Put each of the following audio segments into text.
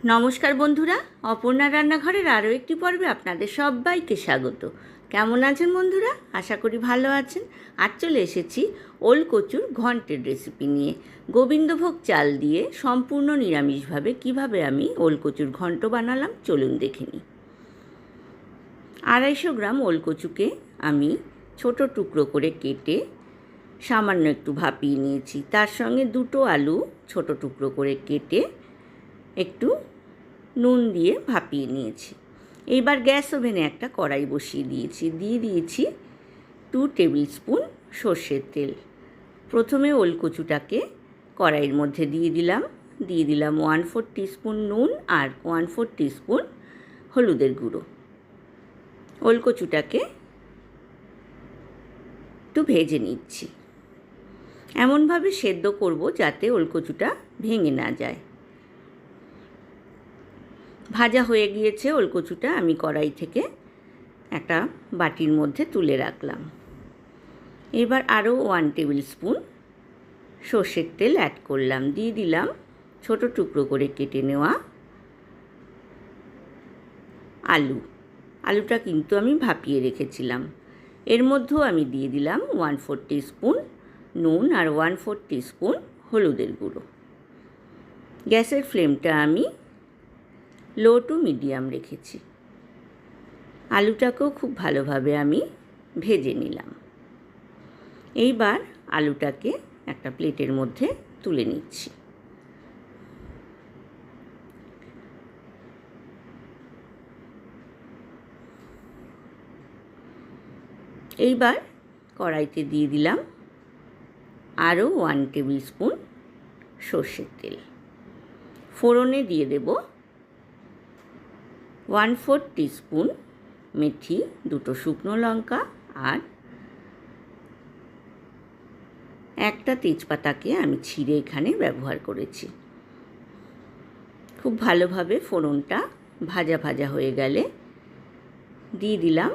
নমস্কার বন্ধুরা, অপর্ণা রান্নাঘরের আরও একটি পর্বে আপনাদের সবাইকে স্বাগত। কেমন আছেন বন্ধুরা? আশা করি ভালো আছেন। আজ চলে এসেছি ওলকচুর ঘন্টের রেসিপি নিয়ে। গোবিন্দভোগ চাল দিয়ে সম্পূর্ণ নিরামিষভাবে কিভাবে আমি ওলকচুর ঘন্ট বানালাম চলুন দেখে নিই। 250 গ্রাম ওলকচুকে আমি ছোট টুকরো করে কেটে সামান্য একটু ভাপিয়ে নিয়েছি। তার সঙ্গে 2টো আলু ছোট টুকরো করে কেটে একটু নুন দিয়ে ভাপিয়ে নিয়েছি। এইবার গ্যাস ওভেনে একটা কড়াই বসিয়ে দিয়েছি 2 টেবিল স্পুন সর্ষের তেল। প্রথমে ওলকচুটাকে কড়াইয়ের মধ্যে দিয়ে দিলাম 1/4 টিস্পুন নুন আর 1/4 টিস্পুন হলুদের গুঁড়ো। ওলকচুটাকে একটু ভেজে নিচ্ছি। এমনভাবে সেদ্ধ করব যাতে ওলকচুটা ভেঙে না যায়। ভাজা হয়ে গিয়েছে ওলকচুটা, আমি কড়াই থেকে একটা বাটির মধ্যে তুলে রাখলাম। এবার আরও 1 টেবিল স্পুন সর্ষের তেল অ্যাড করলাম। দিয়ে দিলাম ছোট টুকরো করে কেটে নেওয়া আলুটা কিন্তু আমি ভাপিয়ে রেখেছিলাম। এর মধ্যেও আমি দিয়ে দিলাম 1/4 টিস্পুন নুন আর 1/4 টিস্পুন হলুদের গুঁড়ো। গ্যাসের ফ্লেমটা আমি লো টু মিডিয়াম রেখেছি। আলুটাকেও খুব ভালোভাবে আমি ভেজে নিলাম। এইবার আলুটাকে একটা প্লেটের মধ্যে তুলে নিচ্ছি। এইবার কড়াইতে দিয়ে দিলাম আরও 1 টেবিল স্পুন সর্ষের তেল। ফোড়নে দিয়ে দেব 1/4 টিস্পুন মেথি, 2টো শুকনো লঙ্কা আর একটা তেজপাতাকে আমি ছিঁড়ে এখানে ব্যবহার করেছি। খুব ভালোভাবে ফোড়নটা ভাজা হয়ে গেলে দিয়ে দিলাম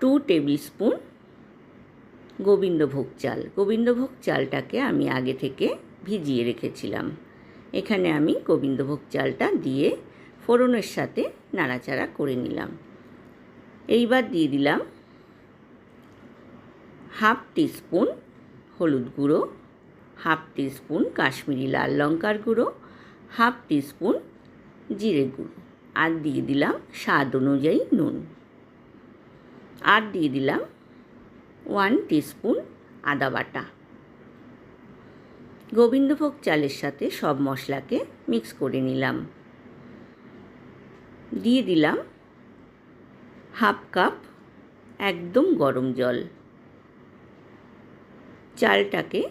2 টেবিল স্পুন গোবিন্দভোগ চালটাকে আমি আগে থেকে ভিজিয়ে রেখেছিলাম। এখানে আমি গোবিন্দভোগ চালটা দিয়ে ফোড়নের সাথে নাড়াচাড়া করে নিলাম। এইবার দিয়ে দিলাম 1/2 টিস্পুন হলুদ গুঁড়ো, 1/2 টিস্পুন কাশ্মীরি লাল লঙ্কার গুঁড়ো, 1/2 টিস্পুন জিরে গুঁড়ো আর দিয়ে দিলাম স্বাদ অনুযায়ী নুন। আর দিয়ে দিলাম 1 টিস্পুন আদা বাটা। গোবিন্দভোগ চালের সাথে সব মশলাকে মিক্স করে নিলাম। দিয়ে দিলাম 1/2 কাপ একদম গরম জল। চালটাকে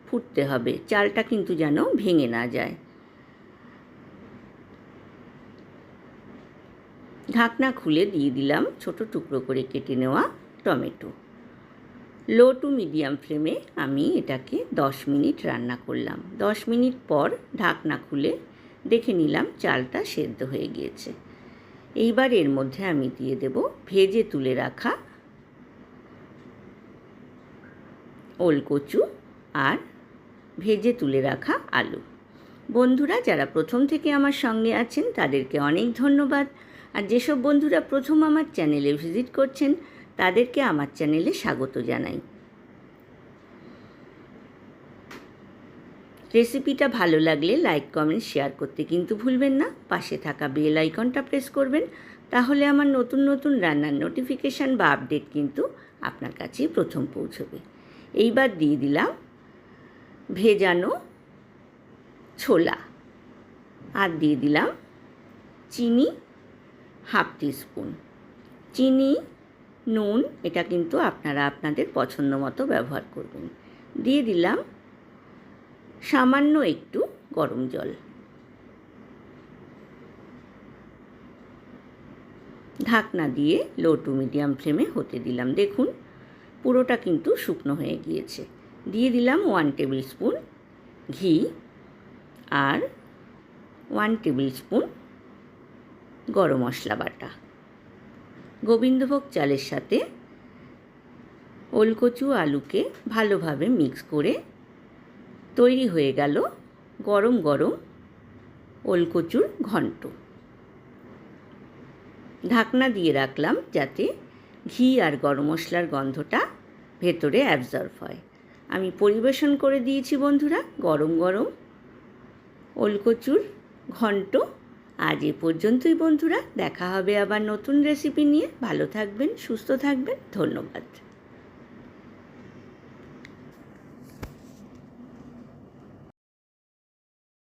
ফুটতে হবে, চালটা কিন্তু যেন ভেঙে না যায়। ঢাকনা খুলে দিয়ে দিলাম ছোট টুকরো করে কেটে নেওয়া টমেটো। লো টু মিডিয়াম ফ্লেমে আমি এটাকে 10 মিনিট রান্না করলাম। 10 মিনিট পর ঢাকনা খুলে দেখে নিলাম চালটা সেদ্ধ হয়ে গিয়েছে। এইবার এর মধ্যে আমি দিয়ে দেব ভেজে তুলে রাখা ওলকচু আর ভেজে তুলে রাখা আলু। বন্ধুরা যারা প্রথম থেকে আমার সঙ্গে আছেন তাদেরকে অনেক ধন্যবাদ। আর যেসব বন্ধুরা প্রথম আমার চ্যানেলে ভিজিট করছেন তাদেরকে আমার চ্যানেলে স্বাগত জানাই। রেসিপিটা ভালো লাগলে লাইক, কমেন্ট, শেয়ার করতে কিন্তু ভুলবেন না। পাশে থাকা বেল আইকনটা প্রেস করবেন, তাহলে আমার নতুন নতুন রান্নার নোটিফিকেশান বা আপডেট কিন্তু আপনার কাছেই প্রথম পৌঁছবে। এইবার দিয়ে দিলাম ভেজানো ছোলা আর দিয়ে দিলাম চিনি 1/2 টিস্পুন। চিনি, নুন এটা কিন্তু আপনারা আপনাদের পছন্দ মতো ব্যবহার করবেন। দিয়ে দিলাম সামান্য একটু গরম জল। ঢাকনা দিয়ে লো টু মিডিয়াম ফ্লেমে হতে দিলাম। দেখুন পুরোটা কিন্তু শুকনো হয়ে গিয়েছে। দিয়ে দিলাম 1 টেবিল স্পুন ঘি আর 1 টেবিল স্পুন গরম মশলা বাটা। গোবিন্দভোগ চালের সাথে ওলকচু আলুকে ভালোভাবে মিক্স করে তৈরি হয়ে গেল গরম গরম ওলকচুর ঘন্ট। ঢাকনা দিয়ে রাখলাম যাতে ঘি আর গরম মশলার গন্ধটা ভেতরে অ্যাবজর্ব হয়। আমি পরিবেশন করে দিয়েছি বন্ধুরা গরম গরম ওলকচুর ঘন্ট। আজ এ পর্যন্তই বন্ধুরা, দেখা হবে আবার নতুন রেসিপি নিয়ে। ভালো থাকবেন, সুস্থ থাকবেন, ধন্যবাদ।